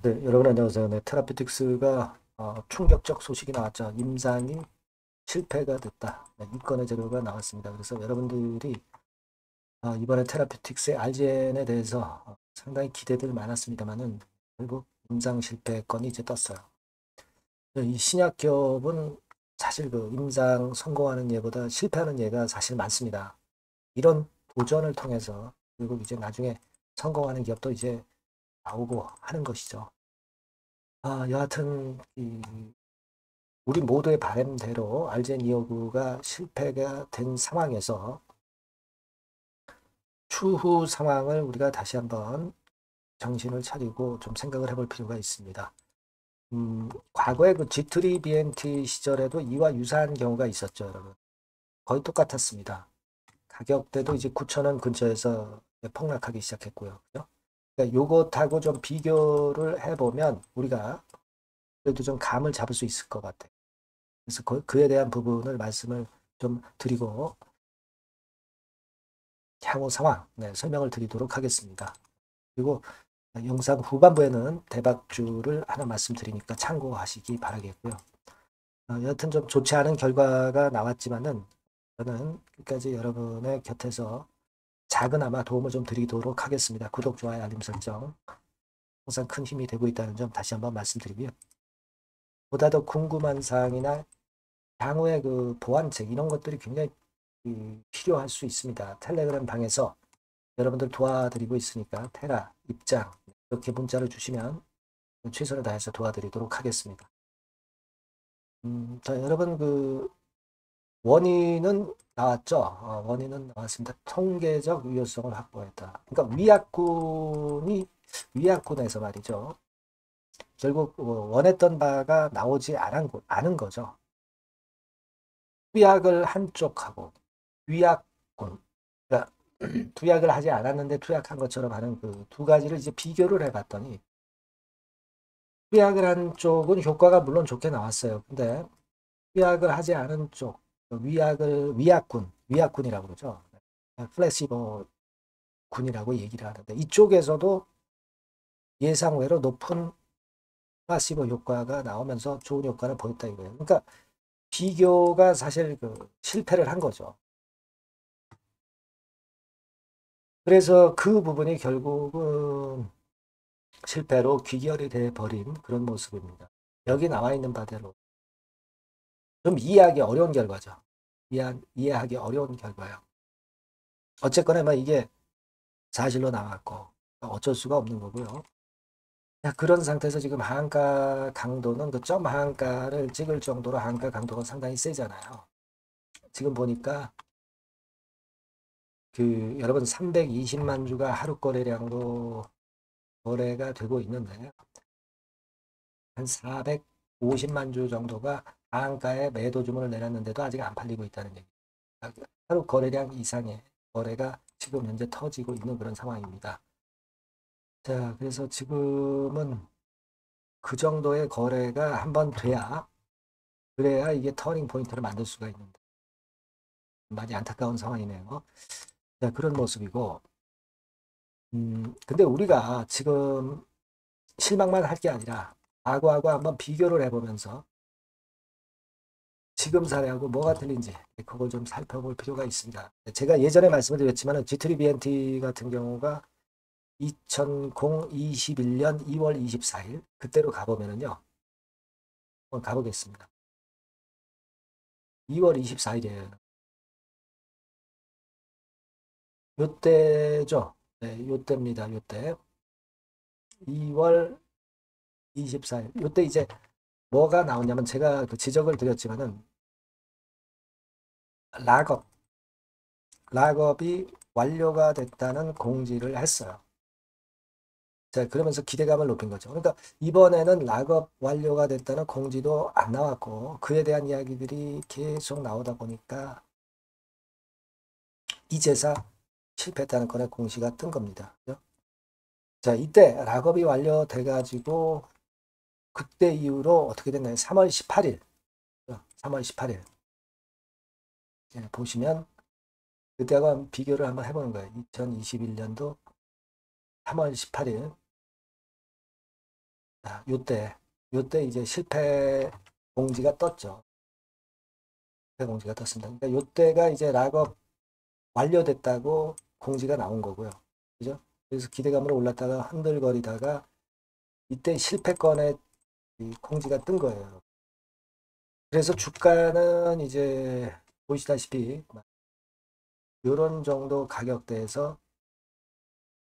네, 여러분 안녕하세요. 네, 테라피틱스가 충격적 소식이 나왔죠. 임상이 실패가 됐다. 네, 이 건의 재료가 나왔습니다. 그래서 여러분들이 이번에 테라피틱스의 알젠에 대해서 상당히 기대들 많았습니다만은 결국 임상 실패 건이 이제 떴어요. 이 신약 기업은 사실 그 임상 성공하는 예보다 실패하는 예가 사실 많습니다. 이런 도전을 통해서 결국 이제 나중에 성공하는 기업도 이제 나오고 하는 것이죠. 여하튼 우리 모두의 바람대로 알제니어구가 실패가 된 상황에서 추후 상황을 우리가 다시 한번 정신을 차리고 좀 생각을 해볼 필요가 있습니다. 과거에 그 G3 BNT 시절에도 이와 유사한 경우가 있었죠, 여러분. 거의 똑같았습니다. 가격대도 이제 9,000원 근처에서 폭락하기 시작했고요. 그죠? 그러니까 요것하고 좀 비교를 해보면 우리가 그래도 좀 감을 잡을 수 있을 것 같아요. 그래서 그에 대한 부분을 말씀을 좀 드리고 향후 상황 설명을 드리도록 하겠습니다. 그리고 영상 후반부에는 대박주를 하나 말씀드리니까 참고하시기 바라겠고요. 여하튼 좀 좋지 않은 결과가 나왔지만은 저는 끝까지 여러분의 곁에서 작은아마 도움을 좀 드리도록 하겠습니다. 구독, 좋아요, 알림 설정 항상 큰 힘이 되고 있다는 점 다시 한번 말씀드리고요. 보다 더 궁금한 사항이나 향후의 그 보완책 이런 것들이 굉장히 필요할 수 있습니다. 텔레그램 방에서 여러분들 도와드리고 있으니까 테라 입장 이렇게 문자를 주시면 최선을 다해서 도와드리도록 하겠습니다. 자, 여러분 그 원인은 나왔죠. 원인은 나왔습니다. 통계적 유효성을 확보했다. 그러니까 위약군에서 말이죠. 결국 원했던 바가 나오지 않은 거죠. 투약을 한 쪽하고 위약군, 그러니까 투약을 하지 않았는데 투약한 것처럼 하는 그 두 가지를 이제 비교를 해봤더니 투약을 한 쪽은 효과가 물론 좋게 나왔어요. 근데 투약을 하지 않은 쪽, 위약군이라고 그러죠. 플래시보 군이라고 얘기를 하는데 이쪽에서도 예상외로 높은 플라시보 효과가 나오면서 좋은 효과를 보였다 이거예요. 그러니까 비교가 사실 그 실패를 한 거죠. 그래서 그 부분이 결국은 실패로 귀결이 돼 버린 그런 모습입니다. 여기 나와 있는 바대로 좀 이해하기 어려운 결과죠. 이해하기 어려운 결과요. 어쨌거나 뭐 이게 사실로 나왔고 어쩔 수가 없는 거고요. 자, 그런 상태에서 지금 하한가 강도는 그 점 하한가를 찍을 정도로 하한가 강도가 상당히 세잖아요. 지금 보니까 그 여러분 320만 주가 하루 거래량으로 거래가 되고 있는데 한 450만 주 정도가 하한가에 매도 주문을 내놨는데도 아직 안 팔리고 있다는 얘기. 하루 거래량 이상의 거래가 지금 현재 터지고 있는 그런 상황입니다. 자, 그래서 지금은 그 정도의 거래가 한번 돼야 그래야 이게 터닝 포인트를 만들 수가 있는데 많이 안타까운 상황이네요. 자, 그런 모습이고 근데 우리가 지금 실망만 할 게 아니라 과거하고 한번 비교를 해보면서 지금 사례하고 뭐가 틀린지 그걸 좀 살펴볼 필요가 있습니다. 제가 예전에 말씀을 드렸지만 G3BNT 같은 경우가 2021년 2월 24일 그때로 가보면은요. 한번 가보겠습니다. 2월 24일이에요. 요때죠. 네, 요때입니다. 요때. 2월 24일. 요때 이제 뭐가 나오냐면 제가 그 지적을 드렸지만은 락업, 락업이 완료가 됐다는 공지를 했어요. 자, 그러면서 기대감을 높인 거죠. 그러니까 이번에는 락업 완료가 됐다는 공지도 안 나왔고 그에 대한 이야기들이 계속 나오다 보니까 이제사 실패했다는 건의 공시가 뜬 겁니다. 그죠? 자, 이때 락업이 완료돼가지고 그때 이후로 어떻게 됐나요? 3월 18일. 3월 18일. 보시면 그때와 비교를 한번 해보는 거예요. 2021년도 3월 18일. 자, 요때 이제 실패 공지가 떴죠. 실패 공지가 떴습니다. 그러니까 요때가 이제 락업 완료됐다고 공지가 나온 거고요. 그죠? 그래서 기대감으로 올랐다가 흔들거리다가 이때 실패권에 이 공지가 뜬 거예요. 그래서 주가는 이제 보시다시피 이런 정도 가격대에서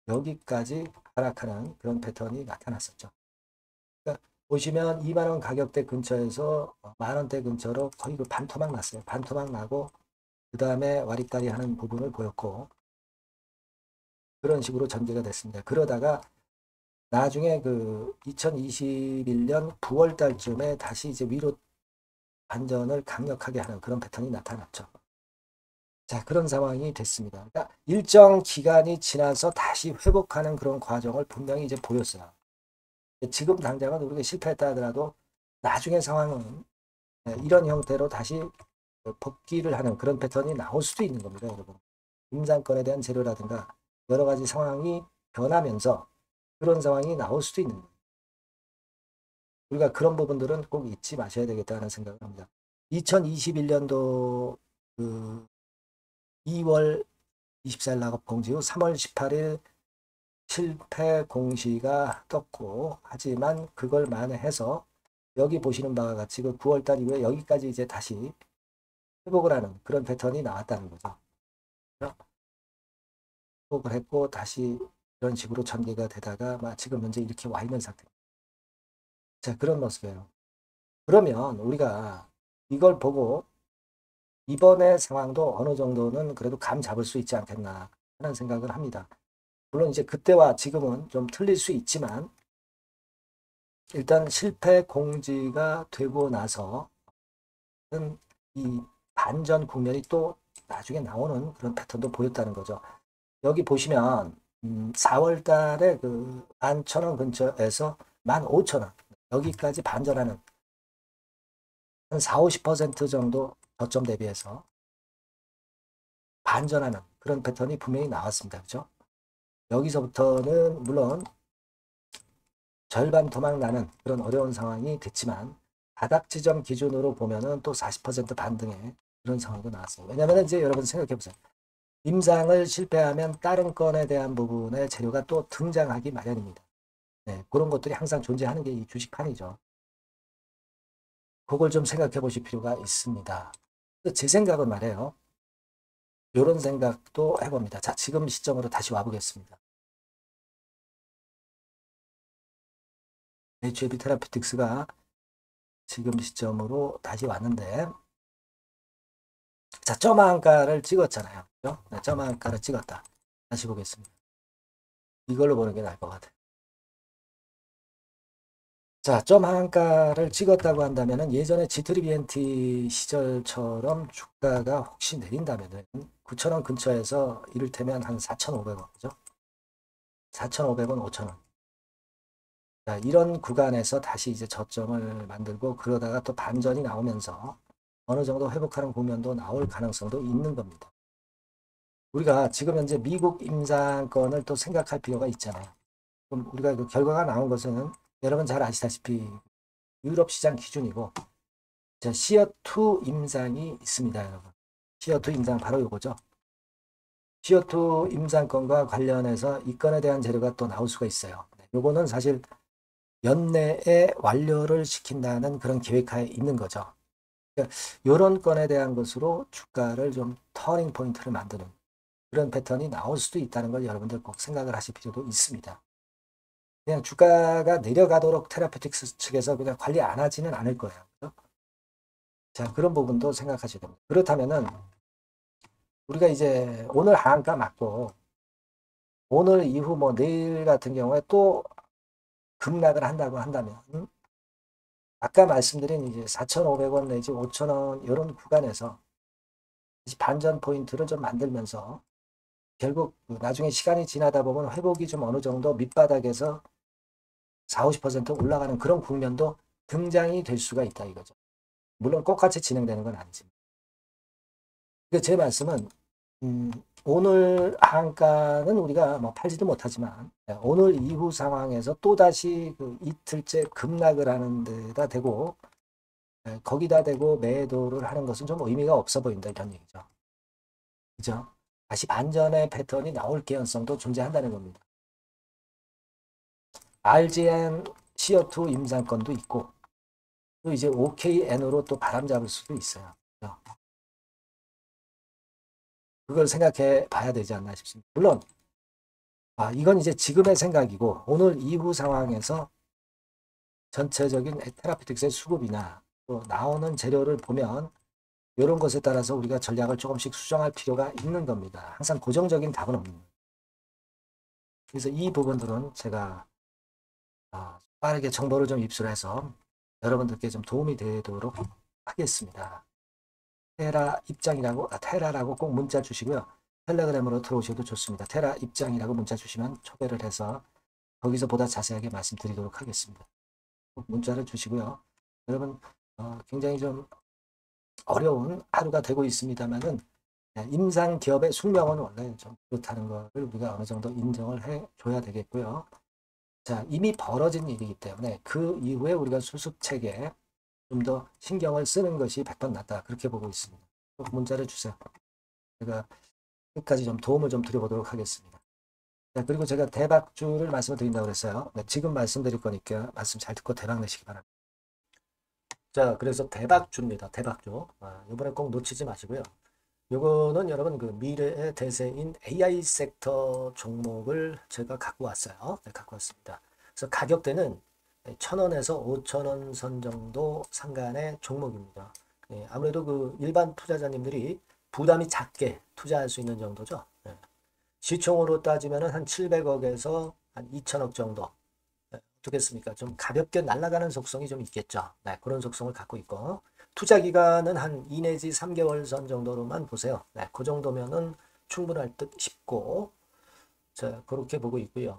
여기까지 하락하는 그런 패턴이 나타났었죠. 그러니까 보시면 2만 원 가격대 근처에서 만 원대 근처로 거의 그 반토막 났어요. 반토막 나고 그 다음에 와리가리 하는 부분을 보였고 그런 식으로 전개가 됐습니다. 그러다가 나중에 그 2021년 9월 달쯤에 다시 이제 위로 반전을 강력하게 하는 그런 패턴이 나타났죠. 자, 그런 상황이 됐습니다. 그러니까 일정 기간이 지나서 다시 회복하는 그런 과정을 분명히 이제 보였어요. 지금 당장은 우리가 실패했다 하더라도 나중에 상황은 이런 형태로 다시 복귀를 하는 그런 패턴이 나올 수도 있는 겁니다, 여러분. 임상권에 대한 재료라든가 여러 가지 상황이 변하면서 그런 상황이 나올 수도 있는 거예요. 우리가 그런 부분들은 꼭 잊지 마셔야 되겠다는 생각을 합니다. 2021년도 그 2월 24일 낙업 공지 후 3월 18일 실패 공시가 떴고 하지만 그걸 만회해서 여기 보시는 바와 같이 그 9월달 이후에 여기까지 이제 다시 회복을 하는 그런 패턴이 나왔다는 거죠. 회복을 했고 다시 이런 식으로 전개가 되다가 지금 현재 이렇게 와 있는 상태. 자, 그런 모습이에요. 그러면 우리가 이걸 보고 이번의 상황도 어느 정도는 그래도 감 잡을 수 있지 않겠나 하는 생각을 합니다. 물론 이제 그때와 지금은 좀 틀릴 수 있지만 일단 실패 공지가 되고 나서는 이 반전 국면이 또 나중에 나오는 그런 패턴도 보였다는 거죠. 여기 보시면 4월 달에 그 11,000원 근처에서 15,000원 여기까지 반전하는 한 4, 50% 정도 저점 대비해서 반전하는 그런 패턴이 분명히 나왔습니다. 그죠? 여기서부터는 물론 절반 도망 나는 그런 어려운 상황이 됐지만 바닥 지점 기준으로 보면은 또 40% 반등의 그런 상황도 나왔어요. 왜냐하면 이제 여러분 생각해 보세요. 임상을 실패하면 다른 건에 대한 부분의 재료가 또 등장하기 마련입니다. 네, 그런 것들이 항상 존재하는 게 이 주식판이죠. 그걸 좀 생각해 보실 필요가 있습니다. 제 생각은 말이에요. 이런 생각도 해봅니다. 자, 지금 시점으로 다시 와보겠습니다. HAB 테라피틱스가 지금 시점으로 다시 왔는데 자, 점한가를 찍었잖아요. 그죠? 네, 점한가를 찍었다. 다시 보겠습니다. 이걸로 보는 게 나을 것 같아요. 자, 점한가를 찍었다고 한다면 예전에 G3BNT 시절처럼 주가가 혹시 내린다면 9,000원 근처에서 이를테면 한 4,500원, 그죠? 4,500원, 5,000원. 자, 이런 구간에서 다시 이제 저점을 만들고 그러다가 또 반전이 나오면서 어느 정도 회복하는 국면도 나올 가능성도 있는 겁니다. 우리가 지금 현재 미국 임상권을 또 생각할 필요가 있잖아요. 그럼 우리가 그 결과가 나온 것은 여러분 잘 아시다시피 유럽 시장 기준이고 시어2 임상이 있습니다, 여러분. 시어2 임상 바로 이거죠. 시어2 임상권과 관련해서 이 건에 대한 재료가 또 나올 수가 있어요. 요거는 사실 연내에 완료를 시킨다는 그런 계획하에 있는 거죠. 그러니까 이런 건에 대한 것으로 주가를 좀 터닝 포인트를 만드는 그런 패턴이 나올 수도 있다는 걸 여러분들 꼭 생각을 하실 필요도 있습니다. 그냥 주가가 내려가도록 테라피틱스 측에서 그냥 관리 안 하지는 않을 거예요. 그렇죠? 자, 그런 부분도 생각하셔야 됩니다. 그렇다면은 우리가 이제 오늘 하한가 맞고 오늘 이후 뭐 내일 같은 경우에 또 급락을 한다고 한다면 아까 말씀드린 이제 4,500원 내지 5,000원 이런 구간에서 반전 포인트를 좀 만들면서 결국 나중에 시간이 지나다 보면 회복이 좀 어느 정도 밑바닥에서 4, 50% 올라가는 그런 국면도 등장이 될 수가 있다 이거죠. 물론 똑같이 진행되는 건 아니지만. 제 말씀은 음, 오늘 한가는 우리가 뭐 팔지도 못하지만 오늘 이후 상황에서 또다시 그 이틀째 급락을 하는 데다 대고 거기다 대고 매도를 하는 것은 좀 의미가 없어 보인다 이런 얘기죠. 그죠? 다시 반전의 패턴이 나올 개연성도 존재한다는 겁니다. RGN CO2 임상권도 있고 또 이제 OKN으로 또 바람 잡을 수도 있어요. 그걸 생각해 봐야 되지 않나 싶습니다. 물론 이건 이제 지금의 생각이고 오늘 이후 상황에서 전체적인 테라피틱스의 수급이나 또 나오는 재료를 보면 이런 것에 따라서 우리가 전략을 조금씩 수정할 필요가 있는 겁니다. 항상 고정적인 답은 없는 거예요. 그래서 이 부분들은 제가 빠르게 정보를 좀 입수해서 여러분들께 좀 도움이 되도록 하겠습니다. 테라 입장이라고 테라라고 꼭 문자 주시고요. 텔레그램으로 들어오셔도 좋습니다. 테라 입장이라고 문자 주시면 초대를 해서 거기서 보다 자세하게 말씀드리도록 하겠습니다. 꼭 문자를 주시고요. 여러분 굉장히 좀 어려운 하루가 되고 있습니다만은 임상 기업의 숙명은 원래 좀 그렇다는 것을 우리가 어느 정도 인정을 해줘야 되겠고요. 자, 이미 벌어진 일이기 때문에 그 이후에 우리가 수습 체계에 좀 더 신경을 쓰는 것이 100번 낫다. 그렇게 보고 있습니다. 꼭 문자를 주세요. 제가 끝까지 좀 도움을 좀 드려보도록 하겠습니다. 자, 그리고 제가 대박주를 말씀을 드린다고 그랬어요. 네, 지금 말씀드릴 거니까 말씀 잘 듣고 대박 내시기 바랍니다. 자, 그래서 대박주입니다. 대박주. 이번에 꼭 놓치지 마시고요. 요거는 여러분 그 미래의 대세인 AI 섹터 종목을 제가 갖고 왔어요. 네, 갖고 왔습니다. 그래서 가격대는 1,000원에서 5,000원 선 정도 상간의 종목입니다. 네, 아무래도 그 일반 투자자님들이 부담이 작게 투자할 수 있는 정도죠. 네. 시총으로 따지면 한 700억에서 한 2,000억 정도. 네, 어떻겠습니까? 좀 가볍게 날아가는 속성이 좀 있겠죠. 네, 그런 속성을 갖고 있고 투자 기간은 한 2 내지 3개월 선 정도로만 보세요. 네, 그 정도면은 충분할 듯 싶고 자, 그렇게 보고 있고요.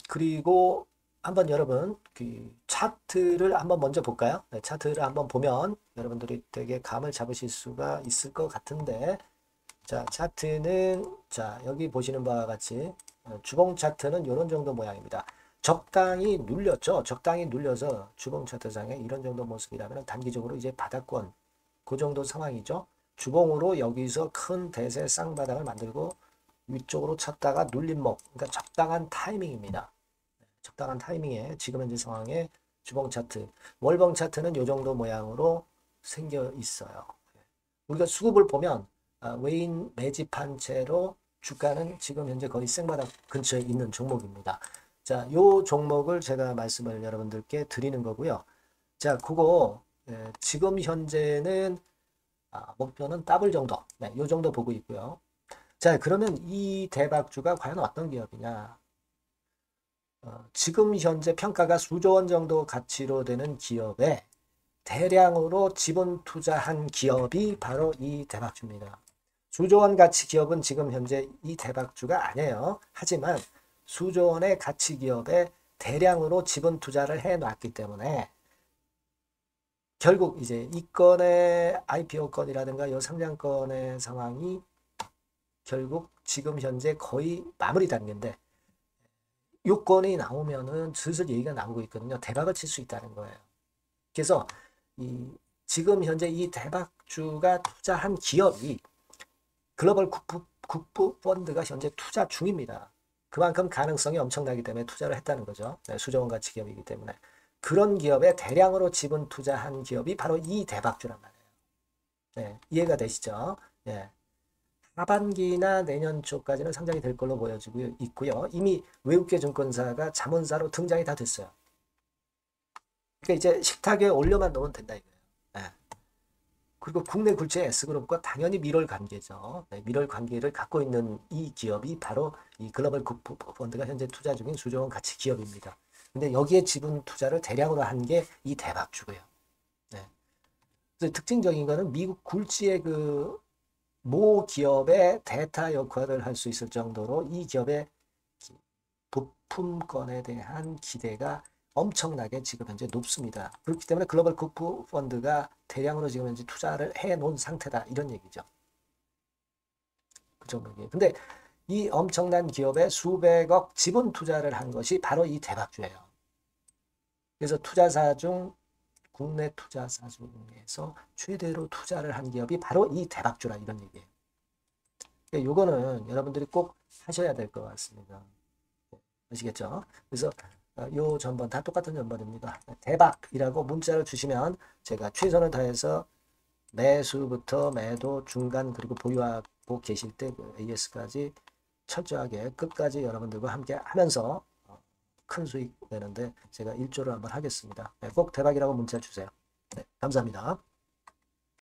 그리고 한번 여러분 그 차트를 한번 먼저 볼까요? 네, 차트를 한번 보면 여러분들이 되게 감을 잡으실 수가 있을 것 같은데 자, 차트는 자, 여기 보시는 바와 같이 주봉 차트는 이런 정도 모양입니다. 적당히 눌렸죠. 적당히 눌려서 주봉 차트상에 이런 정도 모습이라면 단기적으로 이제 바닥권 그 정도 상황이죠. 주봉으로 여기서 큰 대세 쌍바닥을 만들고 위쪽으로 쳤다가 눌림목 그러니까 적당한 타이밍입니다. 적당한 타이밍에 지금 현재 상황에 주봉 차트 월봉 차트는 이 정도 모양으로 생겨 있어요. 우리가 수급을 보면 외인 매집한 채로 주가는 지금 현재 거의 생바닥 근처에 있는 종목입니다. 자, 요 종목을 제가 말씀을 여러분들께 드리는 거고요. 자, 그거 지금 현재는 목표는 더블 정도, 네, 요 정도 보고 있고요. 자, 그러면 이 대박주가 과연 어떤 기업이냐? 지금 현재 평가가 수조 원 정도 가치로 되는 기업에 대량으로 지분 투자한 기업이 바로 이 대박주입니다. 수조 원 가치 기업은 지금 현재 이 대박주가 아니에요. 하지만 수조 원의 가치 기업에 대량으로 지분 투자를 해 놨기 때문에 결국 이제 이 건의 IPO 건이라든가 이 상장건의 상황이 결국 지금 현재 거의 마무리 단계인데 요건이 나오면은 슬슬 얘기가 나오고 있거든요. 대박을 칠 수 있다는 거예요. 그래서 이 지금 현재 이 대박주가 투자한 기업이 글로벌 국부 펀드가 현재 투자 중입니다. 그만큼 가능성이 엄청나기 때문에 투자를 했다는 거죠. 네, 수조원 가치 기업이기 때문에. 그런 기업에 대량으로 지분 투자한 기업이 바로 이 대박주란 말이에요. 네, 이해가 되시죠? 네. 하반기나 내년 초까지는 상장이 될 걸로 보여지고 있고요. 이미 외국계 증권사가 자문사로 등장이 다 됐어요. 그러니까 이제 식탁에 올려만 놓으면 된다 이거예요. 네. 그리고 국내 굴지의 S그룹과 당연히 밀월 관계죠. 네, 밀월 관계를 갖고 있는 이 기업이 바로 이 글로벌 국부 펀드가 현재 투자 중인 수조원 가치 기업입니다. 근데 여기에 지분 투자를 대량으로 한 게 이 대박주고요. 네. 그래서 특징적인 거는 미국 굴지의 그 모 기업의 대타 역할을 할 수 있을 정도로 이 기업의 부품권에 대한 기대가 엄청나게 지금 현재 높습니다. 그렇기 때문에 글로벌 국부 펀드가 대량으로 지금 현재 투자를 해 놓은 상태다. 이런 얘기죠. 엄청난 기업. 근데 이 엄청난 기업에 수백억 지분 투자를 한 것이 바로 이 대박주예요. 그래서 투자사 중 국내 투자사 중에서 최대로 투자를 한 기업이 바로 이 대박주라 이런 얘기예요. 요거는 여러분들이 꼭 하셔야 될 것 같습니다. 아시겠죠? 그래서 요 전번 다 똑같은 전번입니다. 대박이라고 문자를 주시면 제가 최선을 다해서 매수부터 매도, 중간 그리고 보유하고 계실 때 그 AS까지 철저하게 끝까지 여러분들과 함께 하면서 큰 수익 내는데 제가 일조를 한번 하겠습니다. 꼭 대박이라고 문자 주세요. 네, 감사합니다.